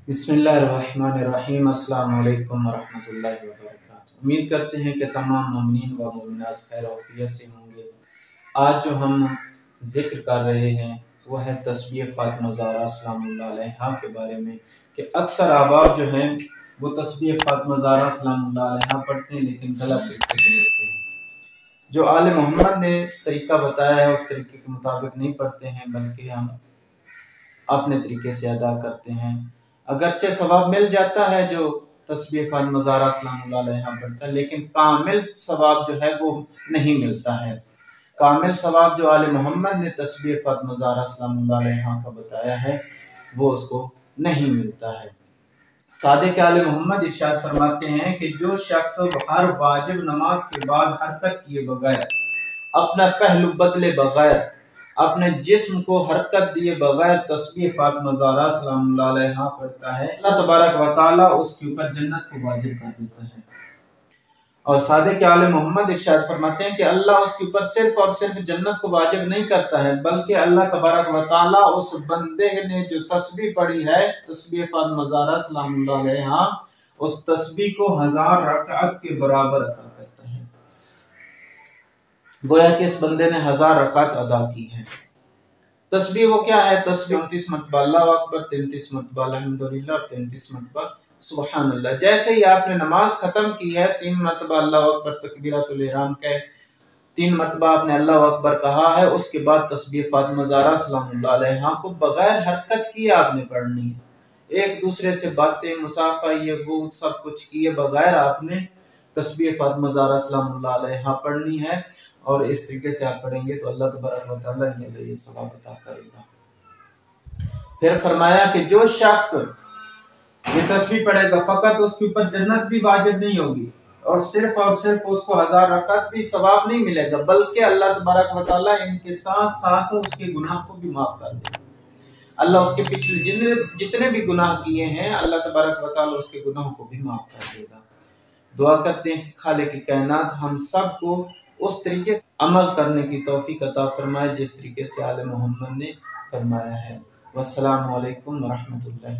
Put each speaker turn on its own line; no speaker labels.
बिस्मिल्लाहिर्रहमानिर्रहीम। अस्सलाम वालेकुम वरहमतुल्लाहि वबरकातुहू। उम्मीद करते हैं कि तमाम मोमिनीन व मोमिनात खैर औफियत से होंगे। आज जो हम जिक्र कर रहे हैं वो है तस्बीह फ़ातिमा ज़हरा सलामुल्लाह अलैहा के बारे में कि अक्सर आबाद जो हैं वो तस्बीह फ़ातिमा ज़हरा सलामुल्लाह अलैहा पढ़ते हैं लेकिन गलत तरीके से पढ़ते हैं। जो आले मोहम्मद ने तरीका बताया है उस तरीके के मुताबिक नहीं पढ़ते हैं, बल्कि हम अपने तरीके से अदा करते हैं। अगरचे सवाब मिल जाता है जो तस्बीह फ़ातिमा ज़हरा सलामुल्लाह अलैहा पढ़ता है, लेकिन कामिल सवाब जो है वो नहीं मिलता है। कामिल सवाब जो आले मोहम्मद ने तस्बीह फ़ातिमा ज़हरा सलामुल्लाह अलैहा का बताया है वो उसको नहीं मिलता है। सादिक़ आले मोहम्मद इरशाद फरमाते हैं कि जो शख्स हर वाजिब नमाज के बाद हरकत किए बगैर, अपना पहलू बदले बगैर, अपने जिस्म को हरकत दिए बगैर तस्बीह फ़ातिमा ज़हरा सलामुल्लाह अलैहा पढ़ता है, अल्लाह तबारक व तआला उसके ऊपर जन्नत को वाजिब कर देता है। और सादिक़ आले मोहम्मद इरशाद फरमाते हैं कि अल्लाह उसके ऊपर सिर्फ और सिर्फ जन्नत को वाजिब नहीं करता है, बल्कि अल्लाह तबारक व तआला उस बंदे ने जो तस्बीह पढ़ी है, तस्बीह फ़ातिमा ज़हरा सलामुल्लाह अलैहा, उस तस्बीह को 1000 रकात के बराबर अदा करता है। गोया कि इस बंदे ने 1000 रकात अदा की है। तस्बीह वो क्या है? तस्बीह 29 मरतबा अल्लाहु अकबर, 33 मरतबा अल्हम्दुलिल्लाह, 33 मरतबा सुभान अल्लाह। जैसे ही आपने नमाज खत्म की है, 3 मरतबा अल्लाहु अकबर तकबीरतुल इहराम के 3 मरतबा आपने अल्लाहु अकबर कहा है, उसके बाद तस्बीह फ़ातिमा ज़हरा सलामुल्लाह अलैहा को बगैर हरकत किए आपने पढ़नी है। एक दूसरे से बातें, मुसाफा, ये वो सब कुछ किए बगैर आपने तस्बीह फ़ातिमा ज़हरा सलामुल्लाह अलैहा पढ़नी है। और इस तरीके से आप पढ़ेंगे तो अल्लाह तबारक व तआला ये सवाब अता करेगा। फिर फरमाया कि जो शख्स ये तस्बीह पढ़ेगा फकत उसके ऊपर जन्नत भी वाजिब नहीं होगी और सिर्फ उसको 1000 रकात भी सवाब नहीं मिलेगा, बल्कि अल्लाह तबारक व तआला इनके साथ साथ उसके गुनाह को भी माफ कर देगा। अल्लाह उसके पिछले जितने भी गुनाह किए हैं अल्लाह तबारक व तआला उसके गुनाहों को भी माफ कर देगा। दुआ करते हैं कि खालिक कायनात हम सबको उस तरीके से अमल करने की तौफीक अता फरमाए जिस तरीके से आले मोहम्मद ने फरमाया है। वस्सलामु अलैकुम व रहमतुल्लाहि।